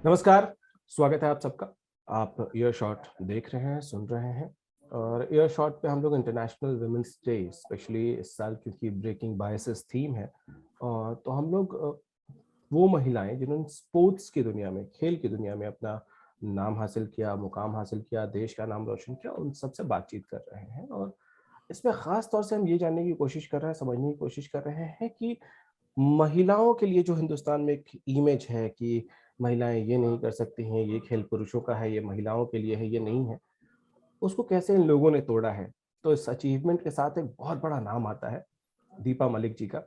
नमस्कार, स्वागत है आप सबका। आप ईयर शॉट देख रहे हैं, सुन रहे हैं और ईयर शॉट पे हम लोग इंटरनेशनल वुमेन्स डे स्पेशली इस साल क्योंकि ब्रेकिंग बायसेस थीम है और तो हम लोग वो महिलाएं जिन्होंने स्पोर्ट्स की दुनिया में, खेल की दुनिया में अपना नाम हासिल किया, मुकाम हासिल किया, देश का नाम रोशन किया, उन सबसे बातचीत कर रहे हैं और इसमें खास तौर से हम ये जानने की कोशिश कर रहे हैं, समझने की कोशिश कर रहे हैं कि महिलाओं के लिए जो हिंदुस्तान में एक इमेज है कि महिलाएं ये नहीं कर सकती हैं, ये खेल पुरुषों का है, ये महिलाओं के लिए है, ये नहीं है, उसको कैसे इन लोगों ने तोड़ा है। तो इस अचीवमेंट के साथ एक बहुत बड़ा नाम आता है दीपा मलिक जी का।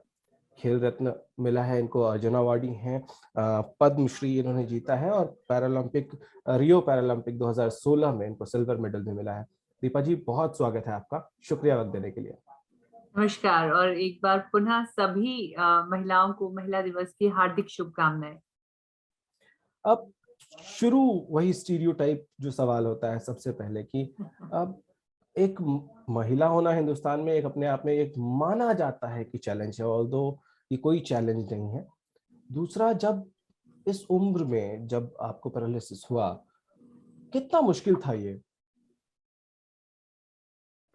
खेल रत्न मिला है इनको, अर्जुन अवार्डी हैं, पद्म श्री इन्होंने जीता है और रियो पैरालंपिक 2016 में इनको सिल्वर मेडल भी मिला है। दीपा जी, बहुत स्वागत है आपका, शुक्रिया वक्त देने के लिए। नमस्कार और एक बार पुनः सभी महिलाओं को महिला दिवस की हार्दिक शुभकामनाएं। अब शुरू वही स्टीरियोटाइप जो सवाल होता है सबसे पहले कि अब एक महिला होना हिंदुस्तान में एक अपने आप में एक माना जाता है कि चैलेंज है, ऑल्दो ये कोई चैलेंज नहीं है। दूसरा, जब इस उम्र में जब आपको पैरालिसिस हुआ, कितना मुश्किल था ये?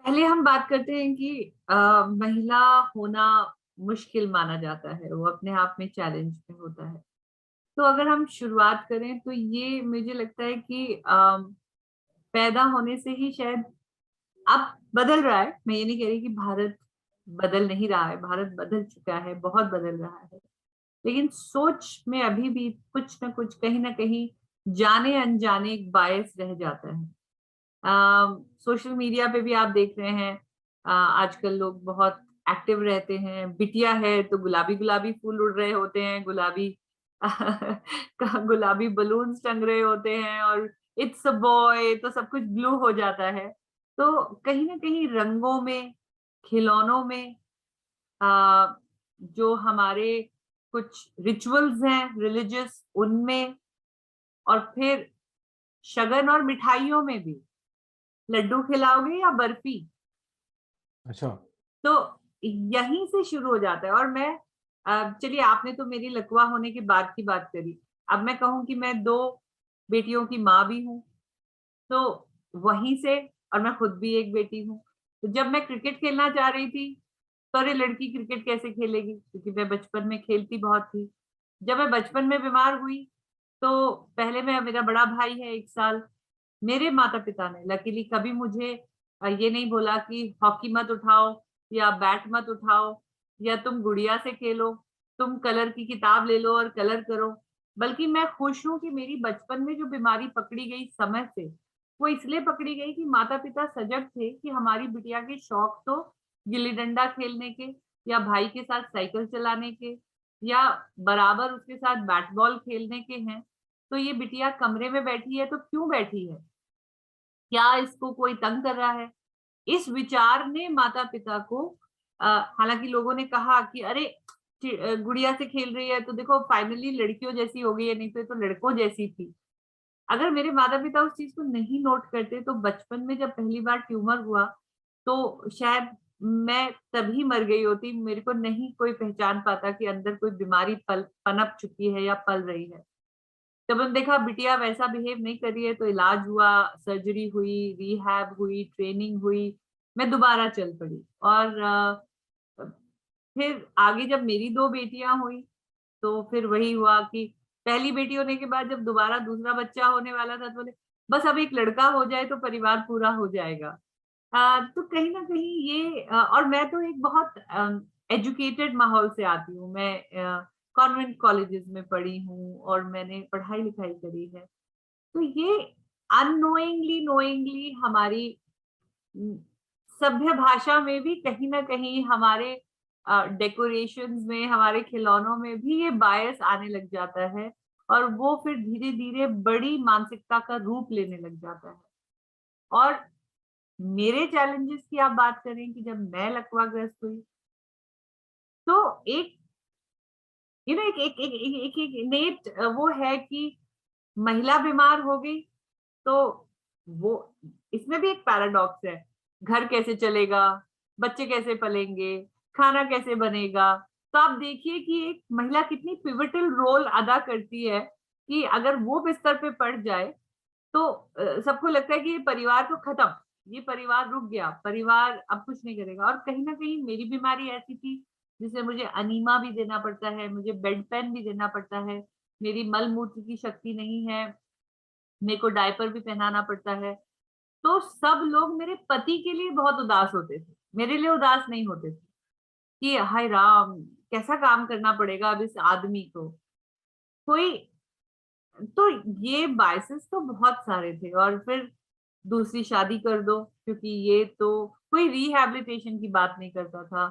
पहले हम बात करते हैं कि महिला होना मुश्किल माना जाता है, वो अपने आप में चैलेंज में होता है। तो अगर हम शुरुआत करें तो ये मुझे लगता है कि पैदा होने से ही शायद अब बदल रहा है। मैं ये नहीं कह रही कि भारत बदल नहीं रहा है, भारत बदल चुका है, बहुत बदल रहा है। लेकिन सोच में अभी भी कुछ ना कुछ, कहीं ना कहीं जाने अनजाने एक बायस रह जाता है। सोशल मीडिया पे भी आप देख रहे हैं, आजकल लोग बहुत एक्टिव रहते हैं। बिटिया है तो गुलाबी गुलाबी फूल उड़ रहे होते हैं, गुलाबी गुलाबी बलून्स टंग रहे होते हैं, और इट्स अ बॉय तो सब कुछ ब्लू हो जाता है। तो कहीं ना कहीं रंगों में, खिलौनों में, आ, जो हमारे कुछ रिचुअल्स हैं रिलीजियस, उनमें, और फिर शगन और मिठाइयों में भी, लड्डू खिलाओगे या बर्फी, अच्छा। तो यहीं से शुरू हो जाता है। और मैं चलिए, आपने तो मेरी लकवा होने के बाद की बात करी। अब मैं कहूँ कि मैं 2 बेटियों की माँ भी हूँ, तो वहीं से, और मैं खुद भी एक बेटी हूँ। तो जब मैं क्रिकेट खेलना चाह रही थी, तो अरे लड़की क्रिकेट कैसे खेलेगी? क्योंकि मैं बचपन में खेलती बहुत थी। जब मैं बचपन में बीमार हुई, तो पहले मैं, मेरा बड़ा भाई है 1 साल, मेरे माता-पिता ने लकीली कभी मुझे ये नहीं बोला कि हॉकी मत उठाओ या बैट मत उठाओ या तुम गुड़िया से खेलो, तुम कलर की किताब ले लो और कलर करो। बल्कि मैं खुश हूँ कि मेरी बचपन में जो बीमारी पकड़ी गई समय से, वो इसलिए पकड़ी गई कि माता-पिता सजग थे कि हमारी बिटिया के शौक तो गिल्ली-डंडा खेलने के, या भाई के साथ साइकिल चलाने के, या बराबर उसके साथ बैट बॉल खेलने के हैं। तो ये बिटिया कमरे में बैठी है तो क्यों बैठी है? क्या इसको कोई तंग कर रहा है? इस विचार ने माता-पिता को, हालाँकि लोगों ने कहा कि अरे गुड़िया से खेल रही है तो देखो फाइनली लड़कियों जैसी हो गई है, नहीं तो ये तो लड़कों जैसी थी। अगर मेरे माता-पिता उस चीज़ को नहीं नोट करते, तो बचपन में जब पहली बार ट्यूमर हुआ, तो शायद मैं तभी मर गई होती। मेरे को नहीं कोई पहचान पाता कि अंदर कोई बीमारी पनप चुकी है या पल रही है। जब हमने देखा बिटिया वैसा बिहेव नहीं कर रही है, तो इलाज हुआ, सर्जरी हुई, रिहैब हुई, ट्रेनिंग हुई, मैं दोबारा चल पड़ी। और फिर आगे जब मेरी 2 बेटियाँ हुई, तो फिर वही हुआ कि पहली बेटी होने के बाद जब दोबारा दूसरा बच्चा होने वाला था, तो बोले बस अब एक लड़का हो जाए तो परिवार पूरा हो जाएगा। तो कहीं न कहीं ये, और मैं तो एक बहुत एजुकेटेड माहौल से आती हूँ। मैं कॉन्वेंट कॉलेजेस में पढ़ी हूँ और मैंने पढ़ाई-लिखाई करी है। तो ये अननोइंगली नोइंगली हमारी उम, सभ्य भाषा में भी कहीं न कहीं हमारे डेकोरेशंस में, हमारे खिलौनों में भी ये बायस आने लग जाता है, और वो फिर धीरे-धीरे बड़ी मानसिकता का रूप लेने लग जाता है। और मेरे चैलेंजेस की आप बात करें कि जब मैं लकवाग्रस्त हुई, तो एक यू नो एक एक एक एक एक इनेट वो है कि महिला बीमार हो गई, तो वो, इसमें भी एक पैराडॉक्स है। घर कैसे चलेगा? बच्चे कैसे पलेंगे? खाना कैसे बनेगा? तो आप देखिए कि एक महिला कितनी पिवटल रोल अदा करती है कि अगर वो बिस्तर पे पड़ जाए तो सबको लगता है कि ये परिवार तो खत्म, ये परिवार रुक गया, परिवार अब कुछ नहीं करेगा। और कहीं न कहीं मेरी बीमारी ऐसी थी जिसमें मुझे अनीमा भी देना पड़ता है, मुझे बेड पैन भी देना पड़ता है, मेरी मल-मूत्र की शक्ति नहीं है, मेरे को डायपर भी पहनाना पड़ता है। तो सब लोग मेरे पति के लिए बहुत उदास होते थे, मेरे लिए उदास नहीं होते थे कि हाय राम! कैसा काम करना पड़ेगा अब इस आदमी को। कोई तो ये बायसेस तो बहुत सारे थे। और फिर दूसरी शादी कर दो, क्योंकि ये तो कोई रिहैबिलिटेशन की बात नहीं करता था।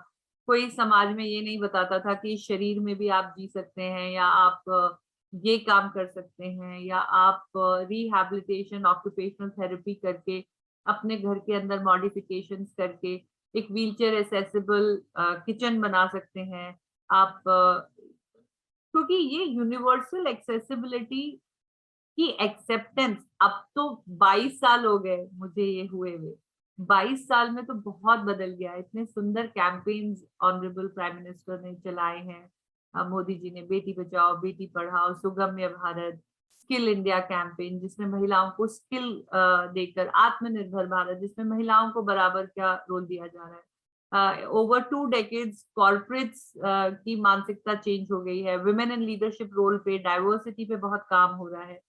कोई समाज में ये नहीं बताता था कि इस शरीर में भी आप जी सकते हैं, या आप ये काम कर सकते हैं, या आप रिहैबिलिटेशन ऑक्यूपेशनल थेरेपी करके अपने घर के अंदर मॉडिफिकेशंस करके एक व्हीलचेयर एक्सेसिबल किचन बना सकते हैं। आप क्योंकि ये यूनिवर्सल एक्सेसिबिलिटी कि एक्सेप्टेंस, अब तो 22 साल हो गए मुझे ये हुए हुए। 22 साल में तो बहुत बदल गया। इतने सुंदर कैंपेन्स ऑनरेबल प्राइम मिनिस्टर ने चलाए हैं, मोदी जी ने, बेटी बचाओ बेटी पढ़ाओ, सुगम्य भारत, स्किल इंडिया कैंपेन जिसमें महिलाओं को स्किल देकर, आत्मनिर्भर भारत जिसमें महिलाओं को बराबर का रोल दिया जा रहा है। ओवर 2 डेकेड्स कॉर्पोरेट्स की मानसिकता चेंज हो गई है, वुमेन इन लीडरशिप रोल पे, डाइवर्सिटी पे बहुत काम हो रहा है।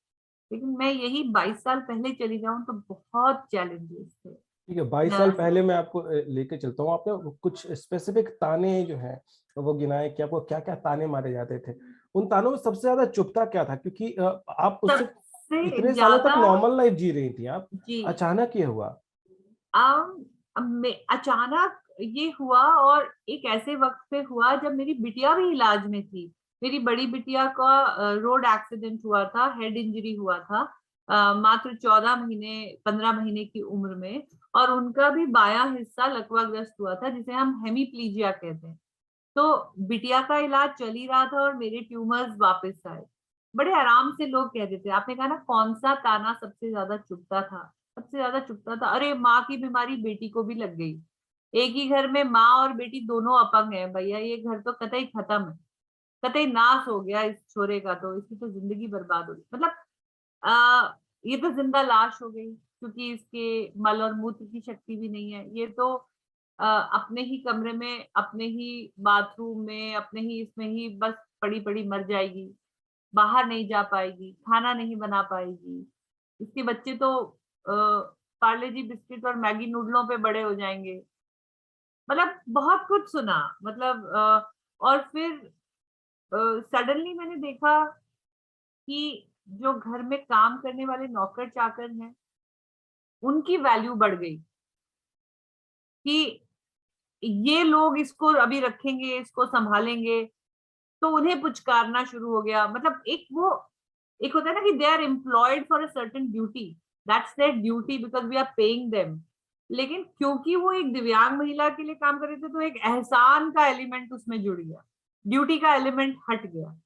लेकिन मैं यही 22 साल पहले चली जाऊं तो बहुत चैलेंजेस थे। ठीक है, 22 साल पहले मैं आपको लेके चलता हूँ। आपने कुछ स्पेसिफिक ताने जो हैं वो गिनाए कि आपको क्या क्या ताने मारे जाते थे? उन तानों में सबसे ज्यादा चुभता क्या था? क्योंकि आप उससे सबसे इतने सालों तक ज्यादा नॉर्मल लाइफ जी रही थी आप, जी अचानक ये हुआ। अचानक ये हुआ, और एक ऐसे वक्त पे हुआ जब मेरी बिटिया भी इलाज में थी। मेरी बड़ी बिटिया का रोड एक्सीडेंट हुआ था, हेड इंजरी हुआ था, मात्र 14 महीने 15 महीने की उम्र में। और उनका भी बायां हिस्सा लकवाग्रस्त हुआ था, जिसे हम हेमीप्लीजिया कहते हैं। तो बिटिया का इलाज चल ही रहा था और मेरे ट्यूमर्स वापस आए। बड़े आराम से लोग कहते थे। आपने कहा ना कौन सा ताना सबसे ज्यादा चुभता था? सबसे ज्यादा चुभता था, अरे माँ की बीमारी बेटी को भी लग गई। एक ही घर में माँ और बेटी दोनों अपंग है भैया, ये घर तो कतई खत्म है, कतई नाश हो गया इस छोरे का, तो इसकी तो जिंदगी बर्बाद हो गई। मतलब ये तो जिंदा लाश हो गई, क्योंकि इसके मल और मूत्र की शक्ति भी नहीं है। ये तो अपने ही कमरे में, अपने ही बाथरूम में, अपने ही इसमें ही बस पड़ी पड़ी मर जाएगी, बाहर नहीं जा पाएगी, खाना नहीं बना पाएगी। इसके बच्चे तो पार्ले जी बिस्किट और मैगी नूडलों पे बड़े हो जाएंगे। मतलब बहुत कुछ सुना। मतलब और फिर सडनली मैंने देखा कि जो घर में काम करने वाले नौकर चाकर हैं, उनकी वैल्यू बढ़ गई कि ये लोग इसको अभी रखेंगे, इसको संभालेंगे, तो उन्हें पुचकारना शुरू हो गया। मतलब एक होता है ना कि they are employed for a certain duty, that's their duty because we are paying them. लेकिन क्योंकि वो एक दिव्यांग महिला के लिए काम कर रहे थे, तो एक एहसान का एलिमेंट उसमें जुड़ गया, ड्यूटी का एलिमेंट हट गया।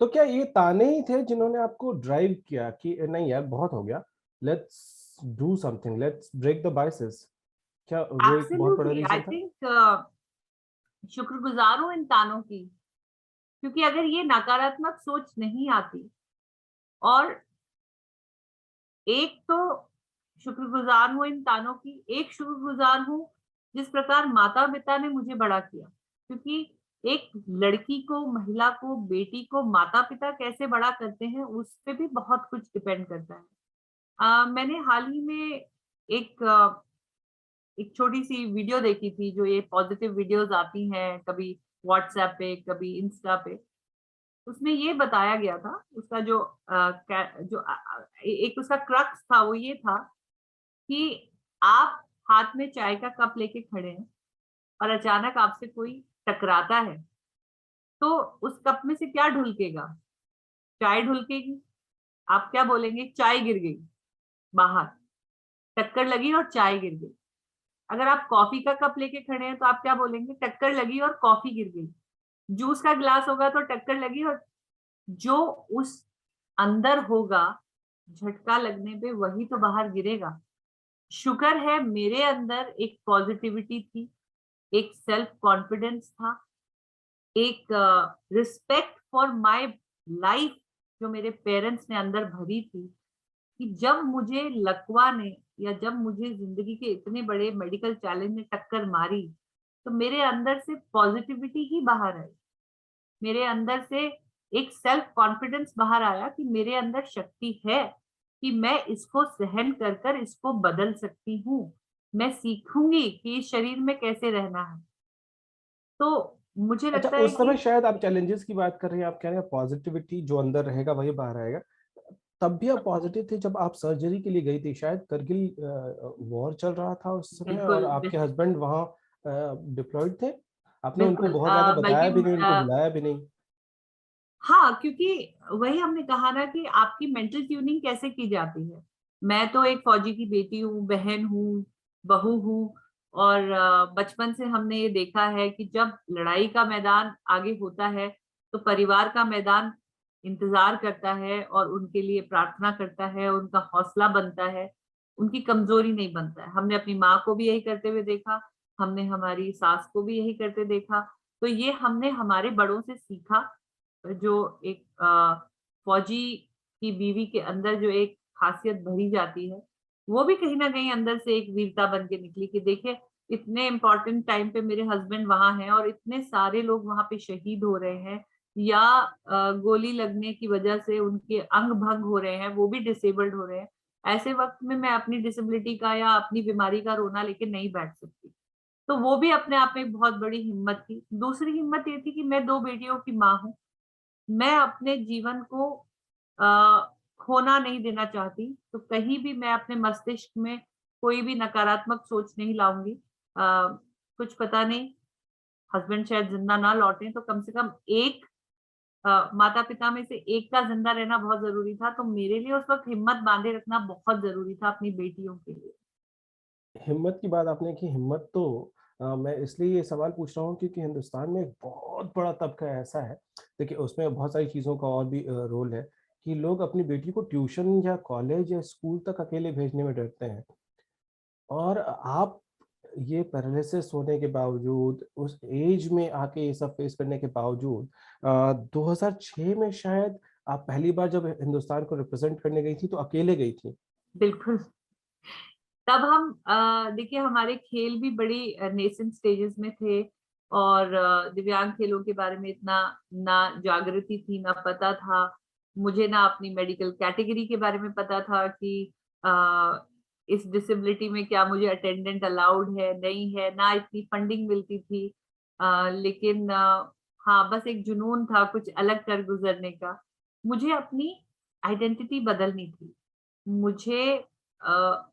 तो क्या ये ताने ही थे जिन्होंने आपको ड्राइव किया कि नहीं यार बहुत हो गया, let's do something, let's break the biases? क्या वो एक बहुत बड़ा एब्सोल्युटली आई रीजन था? थिंक शुक्रगुजार हूँ इन तानों की, क्योंकि अगर ये नकारात्मक सोच नहीं आती, और एक तो शुक्रगुजार हूँ इन तानों की, एक शुक्रगुजार हूँ जिस प्रकार माता-पिता ने मुझे बड़ा किया। क्योंकि एक लड़की को, महिला को, बेटी को माता-पिता कैसे बड़ा करते हैं, उस पे भी बहुत कुछ डिपेंड करता है। मैंने हाल ही में एक एक छोटी-सी वीडियो देखी थी, जो ये पॉजिटिव वीडियोज़ आती हैं, कभी व्हाट्सएप पे, कभी इंस्टा पे। उसमें ये बताया गया था, उसका जो एक उसका क्रक्स था, वो ये था कि आप हाथ में चाय का कप लेके खड़े हैं और अचानक आपसे कोई टकराता है, तो उस कप में से क्या ढुलकेगा? चाय ढुलकेगी। आप क्या बोलेंगे? चाय गिर गई बाहर, टक्कर लगी और चाय गिर गई। अगर आप कॉफी का कप लेके खड़े हैं तो आप क्या बोलेंगे? टक्कर लगी और कॉफी गिर गई। जूस का गिलास होगा तो टक्कर लगी, और जो उस अंदर होगा, झटका लगने पे वही तो बाहर गिरेगा। शुक्र है मेरे अंदर एक पॉजिटिविटी थी, एक सेल्फ कॉन्फिडेंस था, एक रिस्पेक्ट फॉर माय लाइफ जो मेरे पेरेंट्स ने अंदर भरी थी, कि जब मुझे लकवा ने या जब मुझे जिंदगी के इतने बड़े मेडिकल चैलेंज ने टक्कर मारी, तो मेरे अंदर से पॉजिटिविटी ही बाहर आई। मेरे अंदर से एक सेल्फ कॉन्फिडेंस बाहर आया कि मेरे अंदर शक्ति है, कि मैं इसको सहन कर कर इसको बदल सकती हूँ। मैं सीखूंगी कि इस शरीर में कैसे रहना है। तो मुझे अच्छा, लगता है उस कि समय शायद आप चैलेंजेस की बात कर रहे हैं, आप कह रहे हैं पॉजिटिविटी जो अंदर रहेगा वही बाहर आएगा। तब भी आप पॉजिटिव थे जब आप सर्जरी के लिए गई थी, शायद करगिल वॉर चल रहा था उस समय और बिल्कुल, आपके हस्बैंड वहाँ डिप्लॉयड थे। आपने उनको बिल्कुल बहुत ज्यादा बताया बल्कि भी नहीं, उनको बुलाया भी नहीं। हाँ, क्योंकि वही हमने कहा ना कि आपकी मेंटल ट्यूनिंग कैसे की जाती है। मैं तो एक फौजी की बेटी हूँ, बहन हूँ, बहू हूँ, और बचपन से हमने ये देखा है कि जब लड़ाई का मैदान आगे होता है, तो परिवार का मैदान इंतजार करता है और उनके लिए प्रार्थना करता है, उनका हौसला बनता है, उनकी कमजोरी नहीं बनता है। हमने अपनी माँ को भी यही करते हुए देखा, हमने हमारी सास को भी यही करते देखा। तो ये हमने हमारे बड़ों से सीखा। जो एक फौजी की बीवी के अंदर जो एक खासियत भरी जाती है, वो भी कहीं न कहीं अंदर से एक वीरता बन के निकली कि देखिए, इतने इम्पोर्टेंट टाइम पे मेरे हस्बैंड वहाँ हैं और इतने सारे लोग वहाँ पे शहीद हो रहे हैं, या गोली लगने की वजह से उनके अंग भंग हो रहे हैं, वो भी डिसेबल्ड हो रहे हैं। ऐसे वक़्त में मैं अपनी डिसेबिलिटी का या अपनी बीमारी का रोना लेके नहीं बैठ सकती। तो वो भी अपने आप में एक बहुत बड़ी हिम्मत थी। दूसरी हिम्मत ये थी कि मैं 2 बेटियों की माँ हूँ। मैं अपने जीवन को खोना नहीं देना चाहती, तो कहीं भी मैं अपने मस्तिष्क में कोई भी नकारात्मक सोच नहीं लाऊँगी। कुछ पता नहीं, हस्बैंड शायद ज़िंदा ना लौटें, तो कम से कम एक माता-पिता में से एक का ज़िंदा रहना बहुत ज़रूरी था, तो मेरे लिए उस वक़्त हिम्मत बाँधे रखना बहुत ज़रूरी था अपनी बेटियों के लिए। हिम्मत की बात आपने की, हिम्मत तो मैं इसलिए ये सवाल पूछ रहा हूँ क्योंकि हिंदुस्तान में एक बहुत बड़ा तबका ऐसा है, देखिए उसमें बहुत सारी चीज़ों का और भी रोल है कि लोग अपनी बेटी को ट्यूशन या कॉलेज या स्कूल तक अकेले भेजने में डरते हैं। और आप ये पैरालिसिस होने के बावजूद, उस एज में आके ये सब फेस करने के बावजूद 2006 में शायद आप पहली बार जब हिंदुस्तान को रिप्रेजेंट करने गई थी तो अकेले गई थी। बिल्कुल। तब हम देखिए, हमारे खेल भी बड़ी नेसेंट स्टेजेस में थे, और दिव्यांग खेलों के बारे में इतना ना जागृति थी, ना पता था। मुझे ना अपनी मेडिकल कैटेगरी के बारे में पता था कि अ, इस डिसेबिलिटी में क्या मुझे अटेंडेंट अलाउड है, नहीं है, ना इतनी फंडिंग मिलती थी। लेकिन हाँ, बस एक जुनून था कुछ अलग कर गुज़रने का। मुझे अपनी आइडेंटिटी बदलनी थी। मुझे अ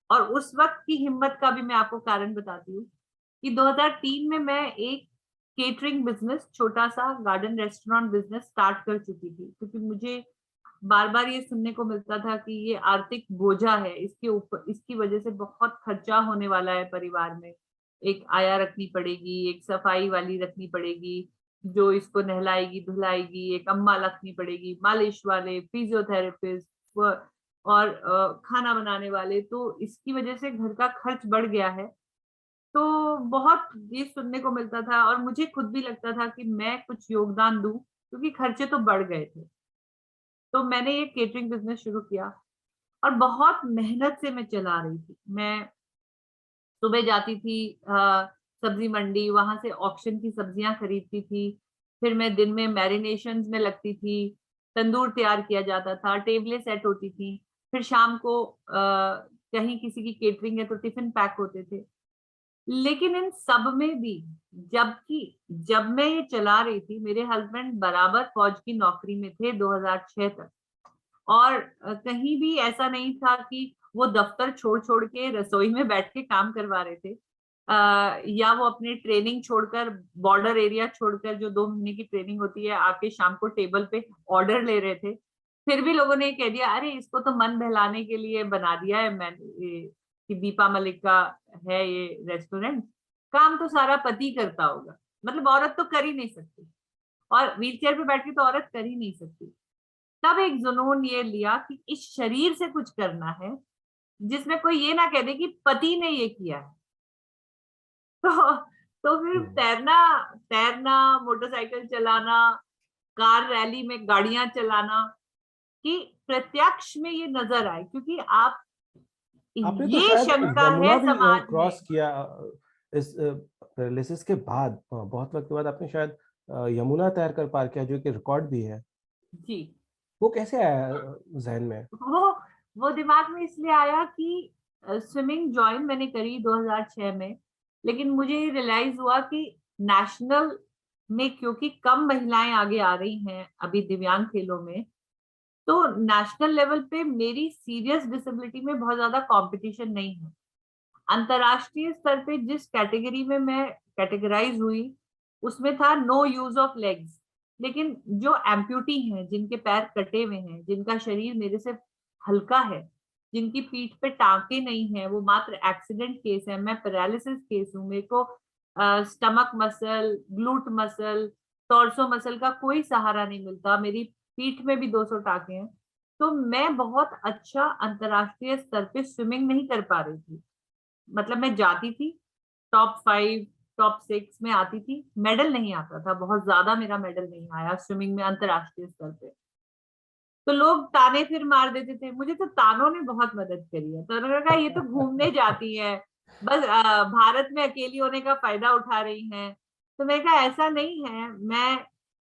और उस वक़्त की हिम्मत का भी मैं आपको कारण बताती हूँ, कि 2003 में मैं एक केटरिंग बिज़नेस, छोटा-सा गार्डन रेस्टोरेंट बिज़नेस स्टार्ट कर चुकी थी। क्योंकि मुझे बार-बार ये सुनने को मिलता था कि ये आर्थिक बोझा है, इसके ऊपर इसकी वज़ह से बहुत खर्चा होने वाला है परिवार में। एक आया रखनी पड़ेगी, एक सफाई वाली रखनी पड़ेगी, जो इसको नहलाएगी, धुलाएगी, एक अम्मा रखनी पड़ेगी, मालिश वाले, फिजियोथेरेपिस्ट व और खाना बनाने वाले, तो इसकी वजह से घर का खर्च बढ़ गया है। तो बहुत ये सुनने को मिलता था और मुझे खुद भी लगता था कि मैं कुछ योगदान दूँ, क्योंकि खर्चे तो बढ़ गए थे। तो मैंने ये केटरिंग बिज़नेस शुरू किया और बहुत मेहनत से मैं चला रही थी। मैं सुबह जाती थी सब्जी मंडी, वहाँ से ऑक्शन की सब्जियाँ खरीदती थी। फिर मैं दिन में मैरिनेशंस में लगती थी, तंदूर तैयार किया जाता था, टेबलें सेट होती थी। फिर शाम को कहीं किसी की केटरिंग है तो टिफ़िन पैक होते थे। लेकिन इन सब में भी, जबकि जब मैं ये चला रही थी, मेरे हस्बैंड बराबर फ़ौज की नौकरी में थे 2006 तक। और कहीं भी ऐसा नहीं था कि वो दफ्तर छोड़-छोड़ के रसोई में बैठ के काम करवा रहे थे। या वो अपनी ट्रेनिंग छोड़कर, बॉर्डर एरिया छोड़कर, जो 2 महीने की ट्रेनिंग होती है, आके शाम को टेबल पे ऑर्डर ले रहे थे। फिर भी लोगों ने ये कह दिया, "अरे! इसको तो मन बहलाने के लिए बना दिया है मैंने ये, कि दीपा मलिक का है ये रेस्टोरेंट, काम तो सारा पति करता होगा।" मतलब औरत तो कर ही नहीं सकती, और व्हीलचेयर पे बैठ के तो औरत कर ही नहीं सकती। तब एक जुनून ये लिया कि इस शरीर से कुछ करना है, जिसमें कोई ये ना कह दे कि पति ने ये किया है। तो तो फिर हुँ। तैरना तैरना, मोटरसाइकिल चलाना, कार रैली में गाड़ियां चलाना, कि प्रत्यक्ष में ये नजर आए, क्योंकि आप, आपने तो ये शायद शंका यमुना है भी समाज में। क्रॉस किया इस पैरालिसिस के बाद, बहुत वक्त के बाद आपने शायद यमुना तैर कर पार किया, जो कि रिकॉर्ड भी है। जी। वो कैसे आया जहन में? वो वो दिमाग में इसलिए आया कि स्विमिंग ज्वाइन मैंने करी 2006 में, लेकिन मुझे ये रियलाइज हुआ कि नेशनल में क्योंकि कम महिलाएं आगे आ रही हैं अभी दिव्यांग खेलों में, तो नेशनल लेवल पे मेरी सीरियस डिसेबिलिटी में बहुत ज्यादा कंपटीशन नहीं है। अंतरराष्ट्रीय स्तर पे जिस कैटेगरी में मैं कैटेगराइज हुई, उसमें था नो यूज ऑफ लेग्स। लेकिन जो एम्प्यूटी हैं, जिनके पैर कटे हुए हैं, जिनका शरीर मेरे से हल्का है, जिनकी पीठ पे टांके नहीं है, वो मात्र एक्सीडेंट केस है, मैं पैरालिसिस केस हूँ, मेरे को stomach muscle, glute muscle, torso muscle का कोई सहारा नहीं मिलता, मेरी पीठ में भी 200 टाके हैं। तो मैं बहुत अच्छा अंतरराष्ट्रीय स्तर पे स्विमिंग नहीं कर पा रही थी। मतलब मैं जाती थी, टॉप 5, टॉप 6 में आती थी, मेडल नहीं आता था, बहुत ज्यादा मेरा मेडल नहीं आया स्विमिंग में अंतरराष्ट्रीय स्तर पे। तो लोग ताने फिर मार देते थे, मुझे तो तानों ने बहुत मदद करी है। तो उन्होंने कहा ये तो घूमने जाती है, बस भारत में अकेली होने का फायदा उठा रही हैं। तो मैंने कहा ऐसा नहीं है, मैं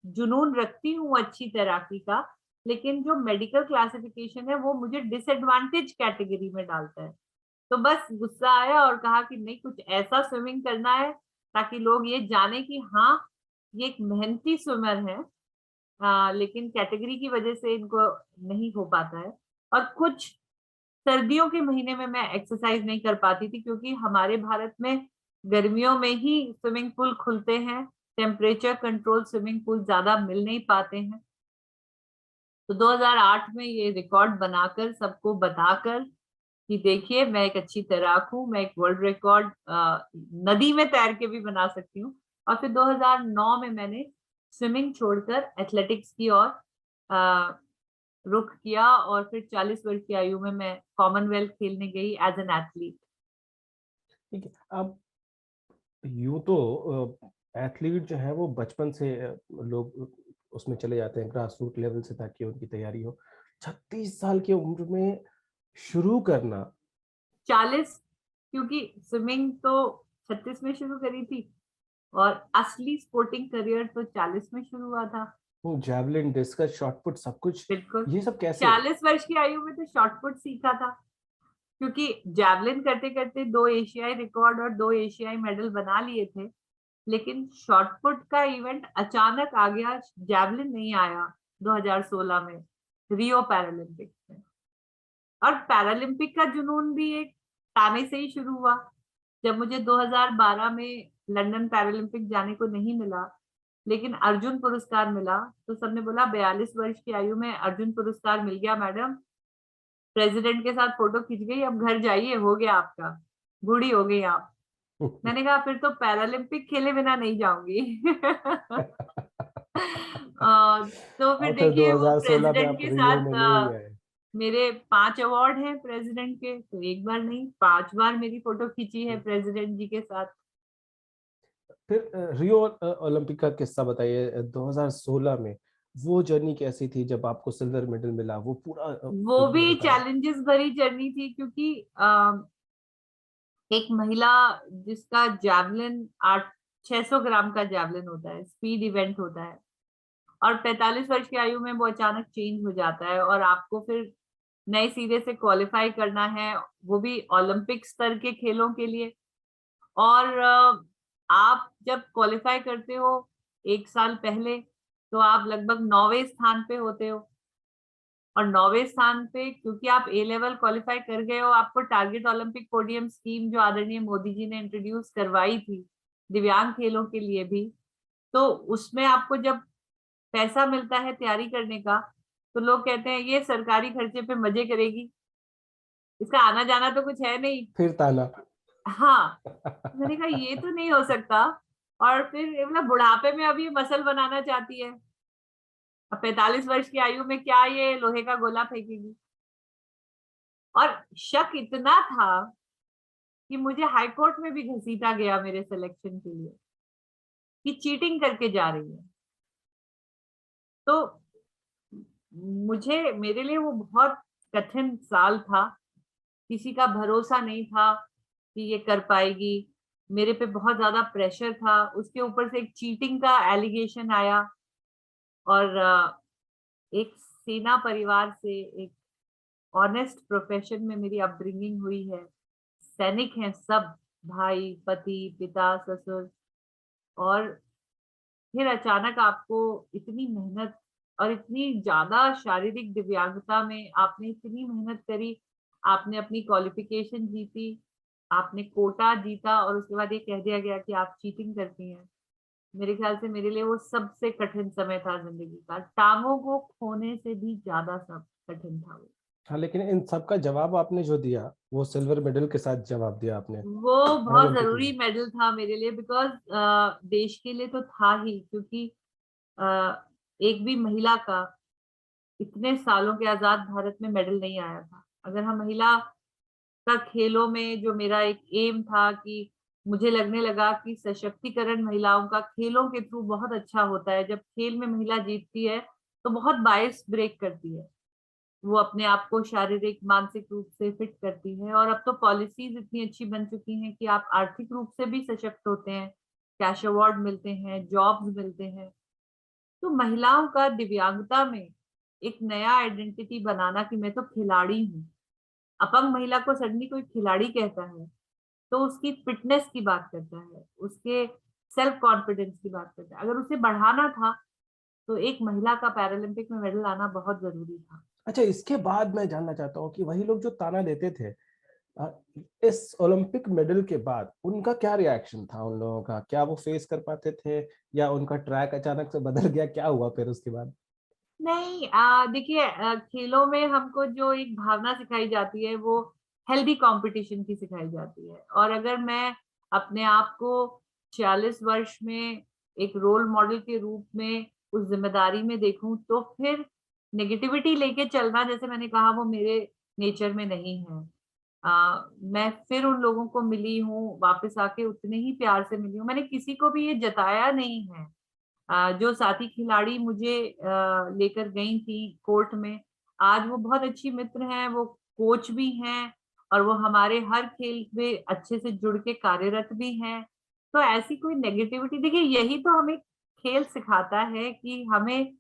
जुनून रखती हूँ अच्छी तैराकी का, लेकिन जो मेडिकल क्लासिफिकेशन है वो मुझे डिसएडवांटेज कैटेगरी में डालता है। तो बस गुस्सा आया और कहा कि नहीं, कुछ ऐसा स्विमिंग करना है ताकि लोग ये जाने कि हाँ, ये एक मेहनती स्विमर है। लेकिन कैटेगरी की वजह से इनको नहीं हो पाता है। और कुछ सर्दियों के महीने में मैं एक्सरसाइज नहीं कर पाती थी, क्योंकि हमारे भारत में गर्मियों में ही स्विमिंग पूल खुलते हैं, टेम्परेचर कंट्रोल स्विमिंग पूल ज्यादा मिल नहीं पाते हैं। तो 2008 में ये रिकॉर्ड बनाकर सबको बताकर कि देखिए मैं एक अच्छी तैराक हूँ, मैं एक वर्ल्ड रिकॉर्ड नदी में तैर के भी बना सकती हूँ। और फिर 2009 में मैंने स्विमिंग छोड़कर एथलेटिक्स की ओर रुख किया, और फिर 40 वर्ष की आयु में मैं कॉमनवेल्थ खेलने गई एज एन एथलीट। ठीक है। अब यूं तो एथलीट जो है वो बचपन से लोग उसमें चले जाते हैं ग्रास रूट लेवल से, ताकि उनकी तैयारी हो। 36 साल की उम्र में शुरू करना। 40, क्योंकि स्विमिंग तो 36 में शुरू करी थी, और असली स्पोर्टिंग करियर तो 40 में शुरू हुआ था। जैवलिन, डिस्कस, शॉटपुट, सब कुछ बिल्कुल। ये सब कैसे? 40 वर्ष की आयु में तो शॉटपुट सीखा था, क्योंकि जैवलिन करते करते 2 एशियाई रिकॉर्ड और 2 एशियाई मेडल बना लिए थे। लेकिन शॉटपुट का इवेंट अचानक आ गया, जैवलिन नहीं आया 2016 में रियो पैरालंपिक्स में। और पैरालंपिक का जुनून भी एक ताने से ही शुरू हुआ। जब मुझे 2012 में लंदन पैरालंपिक जाने को नहीं मिला, लेकिन अर्जुन पुरस्कार मिला, तो सबने बोला 42 वर्ष की आयु में अर्जुन पुरस्कार मिल गया मैडम, प्रेसिडेंट के साथ फोटो खींच गई, अब घर जाइए, हो गया आपका, बूढ़ी हो गई आप। मैंने कहा फिर तो पैरालंपिक खेले बिना नहीं जाऊंगी। तो फिर और फिर देखिए वो 2016 में प्रेसिडेंट आप के रियो साथ में ले गए। मेरे 5 अवार्ड हैं प्रेसिडेंट के, तो एक बार नहीं 5 बार मेरी फोटो खींची है प्रेसिडेंट जी के साथ। फिर रियो ओलंपिक का किस्सा बताइए। 2016 में वो जर्नी कैसी थी जब आपको सिल्वर मेडल मिला? वो पूरा वो एक बार भी बताएं। चैलेंजेस भरी जर्नी थी, क्योंकि एक महिला जिसका जैवलिन 800-600 ग्राम का जैवलिन होता है, स्पीड इवेंट होता है, और 45 वर्ष की आयु में वो अचानक चेंज हो जाता है, और आपको फिर नए सिरे से क्वालिफाई करना है, वो भी ओलंपिक स्तर के खेलों के लिए। और आप जब क्वालिफाई करते हो 1 साल पहले, तो आप लगभग 9वें स्थान पे होते हो। और 9वें स्थान पे, क्योंकि आप ए लेवल क्वालिफाई कर गए हो, आपको टारगेट ओलंपिक पोडियम स्कीम जो आदरणीय मोदी जी ने इंट्रोड्यूस करवाई थी दिव्यांग खेलों के लिए भी, तो उसमें आपको जब पैसा मिलता है तैयारी करने का, तो लोग कहते हैं ये सरकारी खर्चे पे मजे करेगी, इसका आना जाना तो कुछ है नहीं। फिर ताना। हाँ, मैंने कहा ये तो नहीं हो सकता। और फिर मतलब बुढ़ापे में अब ये मसल बनाना चाहती है, अब 45 वर्ष की आयु में क्या ये लोहे का गोला फेंकेगी। और शक इतना था कि मुझे हाई कोर्ट में भी घसीटा गया मेरे सिलेक्शन के लिए, कि चीटिंग करके जा रही है। तो मुझे मेरे लिए वो बहुत कठिन साल था। किसी का भरोसा नहीं था कि ये कर पाएगी। मेरे पे बहुत ज़्यादा प्रेशर था। उसके ऊपर से एक चीटिंग का एलिगेशन आया और एक सेना परिवार से, एक ऑनेस्ट प्रोफेशन में मेरी अपब्रिंगिंग हुई है। सैनिक हैं सब, भाई, पति, पिता, ससुर, और फिर अचानक आपको इतनी मेहनत और इतनी ज़्यादा शारीरिक दिव्यांगता में आपने इतनी मेहनत करी, आपने अपनी क्वालिफ़िकेशन जीती, आपने कोटा जीता और उसके बाद ये कह दिया गया कि आप चीटिंग करती हैं। मेरे ख़्याल से मेरे लिए वो सबसे कठिन समय था ज़िंदगी का। टाँगों को खोने से भी ज़्यादा सब कठिन था वो। हाँ, लेकिन इन सब का जवाब आपने जो दिया, वो सिल्वर मेडल के साथ जवाब दिया आपने वो बहुत पैरालंपिक ज़रूरी में। मेडल था मेरे लिए, बिकॉज़ देश के लिए तो था ही, क्योंकि अ, एक भी महिला का इतने सालों के आज़ाद भारत में मेडल नहीं आया था। अगर हम महिला का खेलों में, जो मेरा एक एम था कि मुझे लगने लगा कि सशक्तिकरण महिलाओं का खेलों के थ्रू बहुत अच्छा होता है। जब खेल में महिला जीतती है, तो बहुत बायस ब्रेक करती है। वो अपने आप को शारीरिक, मानसिक रूप से फिट करती है, और अब तो पॉलिसीज़ इतनी अच्छी बन चुकी हैं कि आप आर्थिक रूप से भी सशक्त होते हैं, कैश अवार्ड मिलते हैं, जॉब्स मिलते हैं। तो महिलाओं का दिव्यांगता में एक नया आइडेंटिटी बनाना कि मैं तो खिलाड़ी हूँ। अपंग महिला को सडनली कोई खिलाड़ी कहता है, तो उसकी फिटनेस की बात करता है, उसके सेल्फ कॉन्फिडेंस की बात करता है। अगर उसे बढ़ाना था, तो एक महिला का पैरालंपिक में मेडल आना बहुत ज़रूरी था। अच्छा, इसके बाद मैं जानना चाहता हूँ कि वही लोग जो ताना देते थे, अ, इस ओलंपिक मेडल के बाद उनका क्या रिएक्शन था उन लोगों का? क्या वो फेस कर पाते थे या उनका ट्रैक अचानक से बदल गया? क्या हुआ फिर उसके बाद? नहीं, देखिए, खेलों में हमको जो एक भावना सिखाई जाती है, वो हेल्दी कंपटीशन की सिखाई जाती है, और अगर मैं अपने आप को 46 वर्ष में एक रोल मॉडल के रूप में उस ज़िम्मेदारी में देखूँ, तो फिर नेगेटिविटी लेके चलना, जैसे मैंने कहा, वो मेरे नेचर में नहीं है। मैं फिर उन लोगों को मिली हूँ, वापस आके उतने ही प्यार से मिली हूँ। मैंने किसी को भी ये जताया नहीं है। जो साथी खिलाड़ी मुझे लेकर गई थी कोर्ट में, आज वो बहुत अच्छी मित्र हैं, वो कोच भी हैं, और वो हमारे हर खेल में अच्छे से जुड़ के कार्यरत भी हैं। तो ऐसी कोई नेगेटिविटी, देखिए, यही तो हमें खेल सिखाता है कि हमें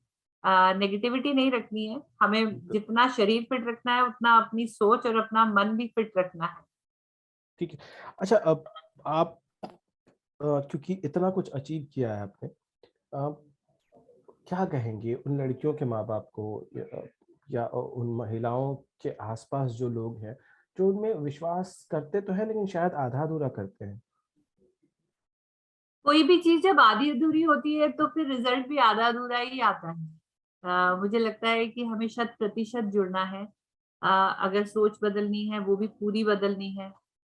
नेगेटिविटी नहीं रखनी है, हमें ब जितना शरीर फिट रखना है, उतना अपनी सोच और अपना मन भी फिट रखना है। ठीक है। अच्छा, अब आप क्योंकि इतना कुछ अचीव किया है आपने, आप क्या कहेंगे उन लड़कियों के माँ-बाप को, या उन महिलाओं के आस-पास जो लोग हैं, जो उनमें विश्वास करते तो हैं लेकिन शायद आधा-अधूरा करते हैं? कोई भी चीज़ जब आधी-अधूरी होती है, तो फिर रिज़ल्ट भी आधा-अधूरा ही आता है। मुझे लगता है कि हमें शत प्रतिशत जुड़ना है। अगर सोच बदलनी है, वो भी पूरी बदलनी है।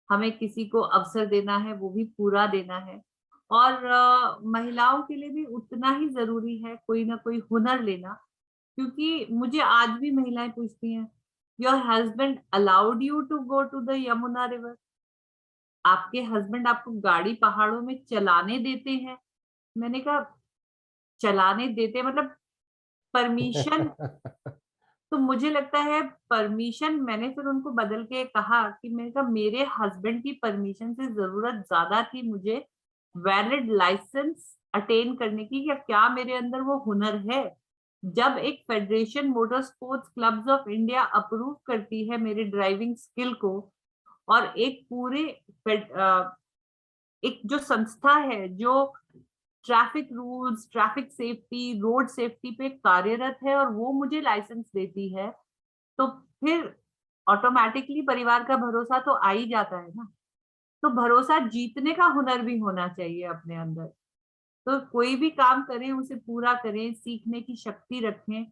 हमें किसी को अवसर देना है, वो भी पूरा देना है। और महिलाओं के लिए भी उतना ही ज़रूरी है कोई ना कोई हुनर लेना, क्योंकि मुझे आज भी महिलाएँ पूछती हैं, "your husband allowed you to go to the Yamuna river?" आपके हस्बैंड आपको गाड़ी पहाड़ों में चलाने देते हैं? मैंने कहा, चलाने देते मतलब परमिशन, तो मुझे लगता है परमिशन, मैंने फिर उनको बदल के कहा कि मैंने कहा, मेरे हस्बैंड की परमिशन से ज़रूरत ज़्यादा थी मुझे वैलिड लाइसेंस अटेन करने की, या क्या मेरे अंदर वो हुनर है? जब एक federation motor sports clubs of India approve करती है मेरे ड्राइविंग स्किल को, और एक पूरे एक जो संस्था है जो traffic rules, traffic safety, road safety पे कार्यरत है, और वो मुझे लाइसेंस देती है, तो फिर ऑटोमैटिकली परिवार का भरोसा तो आ ही जाता है ना। तो भरोसा जीतने का हुनर भी होना चाहिए अपने अंदर। तो कोई भी काम करें, उसे पूरा करें, सीखने की शक्ति रखें,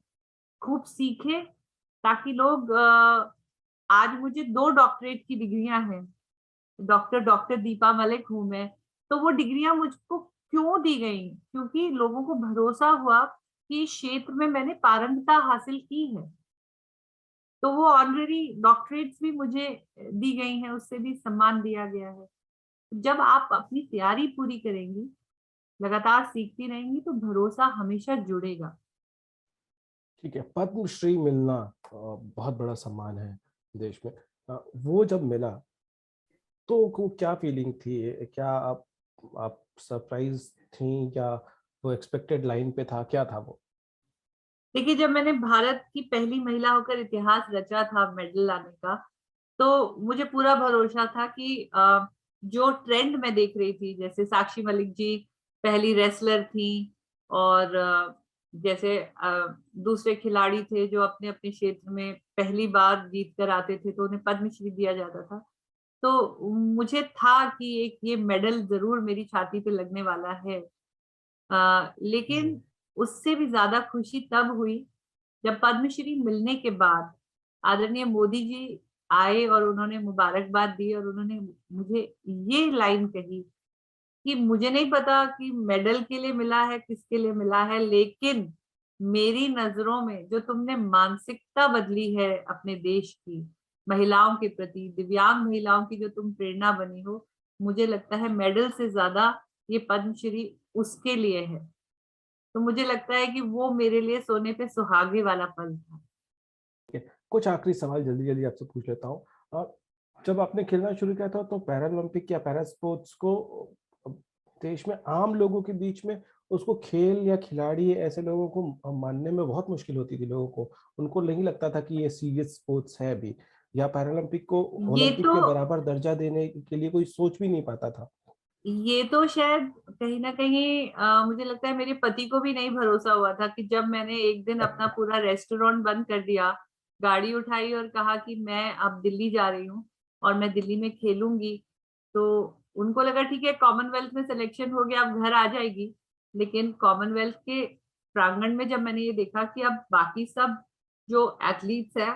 खूब सीखें, ताकि लोग आज मुझे 2 डॉक्टरेट की डिग्रियाँ हैं। डॉक्टर डॉक्टर दीपा मलिक हूँ मैं। तो वो डिग्रियाँ मुझको क्यों दी गईं? क्योंकि लोगों को भरोसा हुआ कि इस क्षेत्र में मैंने पारंगता हासिल की है। तो वो ऑनररी डॉक्टरेट्स भी मुझे दी गई हैं, उससे भी सम्मान दिया गया है। जब आप अपनी तैयारी पूरी करेंगी, लगातार सीखती रहेंगी, तो भरोसा हमेशा जुड़ेगा। ठीक है, पद्मश्री मिलना बहुत बड़ा सम्मान है देश में। वो जब मिला तो क्या फीलिंग थी? क्या आप सरप्राइज थी, या वो एक्सपेक्टेड लाइन पे था, क्या था वो? देखिए, जब मैंने भारत की पहली महिला होकर इतिहास रचा था मेडल लाने का, तो मुझे पूरा भरोसा था कि जो ट्रेंड मैं देख रही थी, जैसे साक्षी मलिक जी पहली रेसलर थी, और जैसे दूसरे खिलाड़ी थे जो अपने अपने क्षेत्र में पहली बार जीत कर आते थे तो उन्हें पद्मश्री दिया जाता था। तो मुझे था कि एक ये मेडल जरूर मेरी छाती पे लगने वाला है। हम्म। लेकिन उससे भी ज्यादा खुशी तब हुई जब पद्मश्री मिलने के बाद आदरणीय मोदी जी आए और उन्होंने मुबारकबाद दी, और उन्होंने मुझे ये लाइन कही कि मुझे नहीं पता कि मेडल के लिए मिला है, किसके लिए मिला है, लेकिन मेरी नजरों में जो तुमने मानसिकता बदली है अपने देश की, महिलाओं के प्रति, दिव्यांग महिलाओं की जो तुम प्रेरणा बनी हो, मुझे लगता है मेडल से ज्यादा ये पद्मश्री उसके लिए है। तो मुझे लगता है कि वो मेरे लिए सोने पे सुहागे वाला पल था। ठीक है, कुछ आखिरी सवाल जल्दी जल्दी आपसे पूछ लेता हूँ। जब आपने खेलना शुरू किया था तो पैरालंपिक या पैरा स्पोर्ट्स को देश में आम लोगों के बीच में उसको खेल या खिलाड़ी ऐसे लोगों को मानने में बहुत मुश्किल होती थी। लोगों को, उनको नहीं लगता था कि ये सीरियस स्पोर्ट्स है भी, या पैरालंपिक को ये ओलंपिक तो के बराबर दर्जा देने के लिए कोई सोच भी नहीं पाता था। ये तो शायद कहीं ना कहीं मुझे लगता है मेरे पति को भी नहीं भरोसा हुआ था कि जब मैंने एक दिन अपना पूरा रेस्टोरेंट बंद कर दिया, गाड़ी उठाई और कहा कि मैं अब दिल्ली जा रही हूँ और मैं दिल्ली में खेलूंगी, तो उनको लगा ठीक है, कॉमनवेल्थ में सिलेक्शन हो गया, अब घर आ जाएगी। लेकिन कॉमनवेल्थ के प्रांगण में जब मैंने ये देखा कि अब बाकी सब जो एथलीट्स है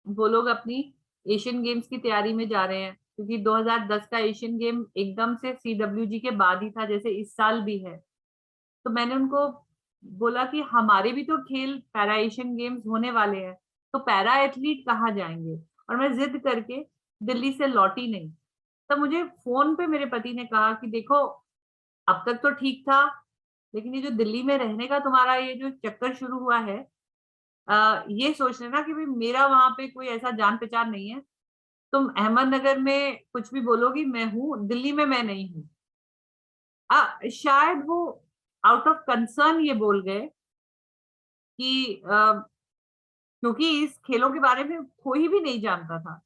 वो लोग अपनी एशियन गेम्स की तैयारी में जा रहे हैं, क्योंकि 2010 का एशियन गेम एकदम से सीडब्ल्यूजी के बाद ही था, जैसे इस साल भी है। तो मैंने उनको बोला कि हमारे भी तो खेल पैरा एशियन गेम्स होने वाले हैं, तो पैरा एथलीट कहाँ जाएंगे। और मैं जिद करके दिल्ली से लौटी नहीं। तब मुझे फोन पे मेरे पति ने कहा कि देखो, अब तक तो ठीक था, लेकिन ये जो दिल्ली में रहने का तुम्हारा ये जो चक्कर शुरू हुआ है, ये सोच लेना कि भाई मेरा वहां पे कोई ऐसा जान पहचान नहीं है। तुम अहमदनगर में कुछ भी बोलोगी मैं हूँ, दिल्ली में मैं नहीं हूँ। शायद वो आउट ऑफ कंसर्न ये बोल गए कि क्योंकि इस खेलों के बारे में कोई भी नहीं जानता था,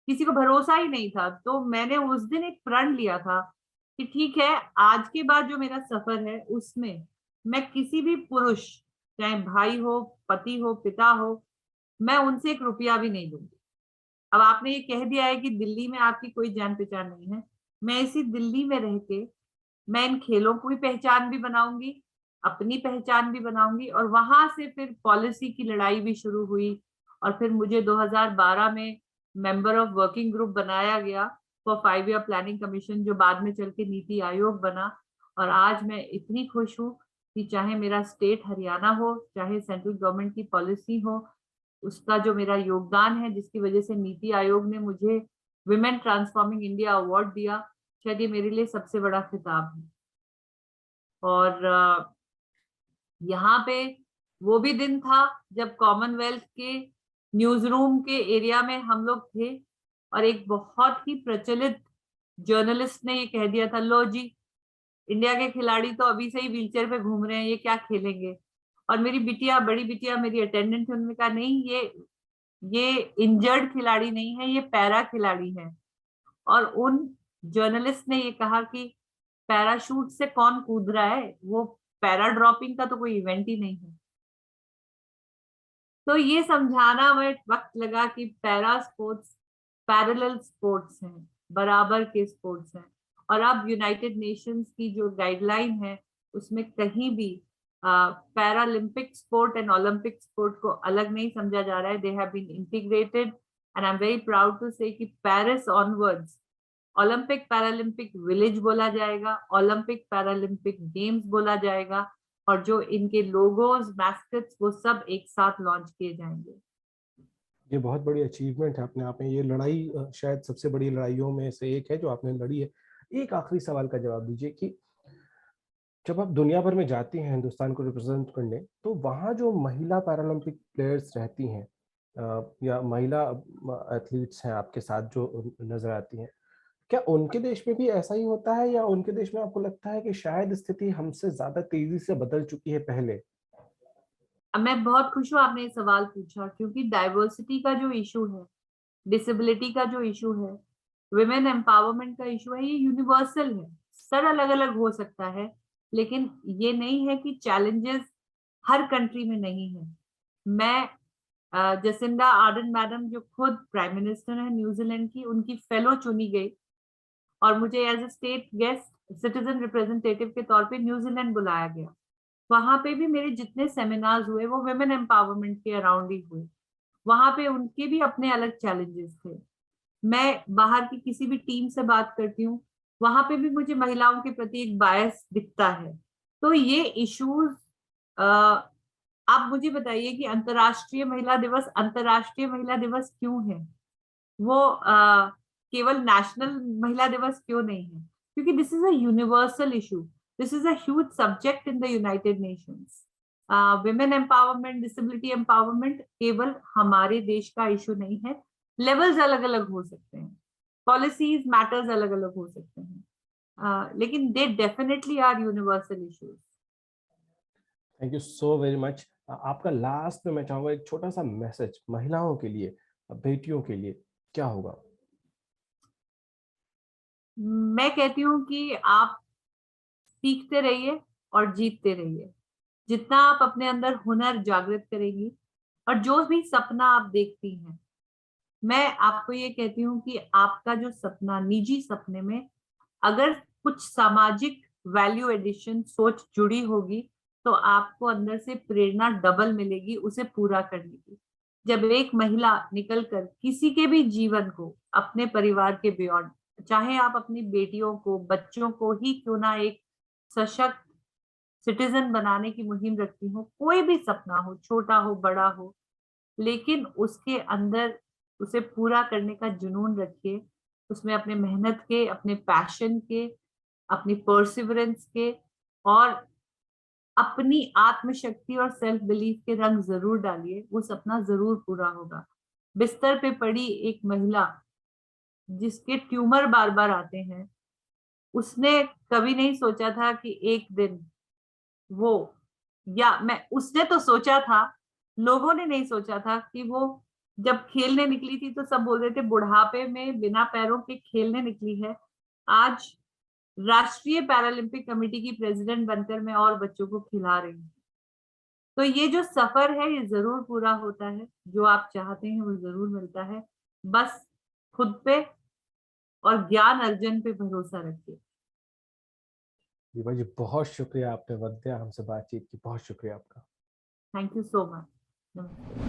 किसी को भरोसा ही नहीं था। तो मैंने उस दिन एक प्रण लिया था कि ठीक है, आज के बाद जो मेरा सफर है उसमें मैं किसी भी पुरुष, चाहे भाई हो, पति हो, पिता हो, मैं उनसे एक रुपया भी नहीं दूंगी। अब आपने ये कह दिया है कि दिल्ली में आपकी कोई जान पहचान नहीं है, मैं इसी दिल्ली में रह के मैं इन खेलों को भी पहचान भी बनाऊंगी, अपनी पहचान भी बनाऊंगी। और वहां से फिर पॉलिसी की लड़ाई भी शुरू हुई, और फिर मुझे 2012 में मेंबर ऑफ वर्किंग ग्रुप बनाया गया फॉर 5 ईयर प्लानिंग कमीशन, जो बाद में चल के नीति आयोग बना। और आज मैं इतनी खुश हूँ कि चाहे मेरा स्टेट हरियाणा हो, चाहे सेंट्रल गवर्नमेंट की पॉलिसी हो, उसका जो मेरा योगदान है, जिसकी वजह से नीति आयोग ने मुझे विमेन ट्रांसफॉर्मिंग इंडिया अवार्ड दिया, शायद ये मेरे लिए सबसे बड़ा खिताब है। और यहाँ पे वो भी दिन था जब कॉमनवेल्थ के न्यूज रूम के एरिया में हम लोग थे, और एक बहुत ही प्रचलित जर्नलिस्ट ने ये कह दिया था, लो जी, इंडिया के खिलाड़ी तो अभी से ही व्हीलचेयर पे घूम रहे हैं, ये क्या खेलेंगे। और मेरी बिटिया, बड़ी बिटिया मेरी अटेंडेंट है, उन्होंने कहा नहीं, ये इंजर्ड खिलाड़ी नहीं है, ये पैरा खिलाड़ी है। और उन जर्नलिस्ट ने ये कहा कि पैराशूट से कौन कूद रहा है, वो पैरा ड्रॉपिंग का तो कोई इवेंट ही नहीं है। तो ये समझाना में वक्त लगा कि पैरा स्पोर्ट्स पैरेलल स्पोर्ट्स हैं, बराबर के स्पोर्ट्स हैं। और अब यूनाइटेड नेशंस की जो गाइडलाइन है उसमें कहीं भी Paralympic sport and Olympic sport को अलग नहीं समझा जा रहा है। They have been integrated, and I am very proud to say कि Paris onwards Olympic Paralympic village बोला जाएगा, ओलंपिक पैरालंपिक गेम्स बोला जाएगा, और जो इनके लोगोज, मैस्कट्स, वो सब एक साथ लॉन्च किए जाएंगे। ये बहुत बड़ी अचीवमेंट है अपने आप में। ये लड़ाई शायद सबसे बड़ी लड़ाइयों में से एक है जो आपने लड़ी है। एक आखिरी सवाल का जवाब दीजिए कि जब आप दुनिया भर में जाती हैं हिंदुस्तान को रिप्रेजेंट करने, तो वहाँ जो महिला पैरालंपिक प्लेयर्स रहती हैं या महिला एथलीट्स हैं आपके साथ जो नजर आती हैं, क्या उनके देश में भी ऐसा ही होता है या उनके देश में आपको लगता है कि शायद स्थिति हमसे ज्यादा तेजी से बदल चुकी है पहले? अब मैं बहुत खुश हूँ आपने ये सवाल पूछा, क्योंकि डाइवर्सिटी का जो इशू है, डिसेबिलिटी का जो इशू है, विमेन एम्पावरमेंट का इशू है, ये यूनिवर्सल है। सर अलग अलग हो सकता है, लेकिन ये नहीं है कि चैलेंजेस हर कंट्री में नहीं है। मैं जसिंडा आर्डन मैडम, जो खुद प्राइम मिनिस्टर है न्यूजीलैंड की, उनकी फेलो चुनी गई और मुझे as a state guest citizen representative के तौर पे न्यूजीलैंड बुलाया गया। वहां पे भी मेरे जितने सेमिनार्स हुए वो वुमेन एम्पावरमेंट के अराउंड ही हुए। वहां पे उनके भी अपने अलग चैलेंजेस थे। मैं बाहर की किसी भी टीम से बात करती हूँ, वहां पे भी मुझे महिलाओं के प्रति एक बायस दिखता है। तो ये इश्यूज, आप मुझे बताइए कि अंतर्राष्ट्रीय महिला दिवस क्यों है? वो केवल नेशनल महिला दिवस क्यों नहीं है? क्योंकि this is a universal issue, this is a huge subject in the United Nations. Women empowerment, disability empowerment केवल हमारे देश का इशू नहीं है। लेवल्स अलग अलग हो सकते हैं, पॉलिसीज मैटर्स अलग अलग हो सकते हैं, लेकिन they definitely are universal issues. Thank you so very much. आपका लास्ट में मैं चाहूंगा एक छोटा सा मैसेज महिलाओं के लिए, बेटियों के लिए क्या होगा? मैं कहती हूँ कि आप सीखते रहिए और जीतते रहिए। जितना आप अपने अंदर हुनर जागृत करेंगी और जो भी सपना आप देखती हैं, मैं आपको ये कहती हूँ कि आपका जो सपना, निजी सपने में अगर कुछ सामाजिक वैल्यू एडिशन सोच जुड़ी होगी, तो आपको अंदर से प्रेरणा डबल मिलेगी उसे पूरा करने की। जब एक महिला निकलकर किसी के भी जीवन को, अपने परिवार के बियॉन्ड, चाहे आप अपनी बेटियों को, बच्चों को ही क्यों ना एक सशक्त सिटीजन बनाने की मुहिम रखती हो, कोई भी सपना हो, छोटा हो बड़ा हो, लेकिन उसके अंदर उसे पूरा करने का जुनून रखिए। उसमें अपने मेहनत के, अपने पैशन के, अपनी परसिवरेंस के और अपनी आत्मशक्ति और सेल्फ बिलीफ के रंग जरूर डालिए। वो सपना जरूर पूरा होगा। बिस्तर पे पड़ी एक महिला जिसके ट्यूमर बार बार आते हैं, उसने कभी नहीं सोचा था कि एक दिन वो, या मैं, उसने तो सोचा था, लोगों ने नहीं सोचा था कि वो जब खेलने निकली थी तो सब बोल रहे थे बुढ़ापे में बिना पैरों के खेलने निकली है। आज राष्ट्रीय पैरालंपिक कमेटी की प्रेसिडेंट बनकर मैं और बच्चों को खिला रही हूँ। तो ये जो सफर है ये जरूर पूरा होता है, जो आप चाहते हैं वो जरूर मिलता है। बस खुद पे और ज्ञान अर्जन पे भरोसा रखिए। दीपा जी, बहुत शुक्रिया, आपने वक्त दिया, हमसे बातचीत की, बहुत शुक्रिया आपका। Thank you so much. नमस्ते।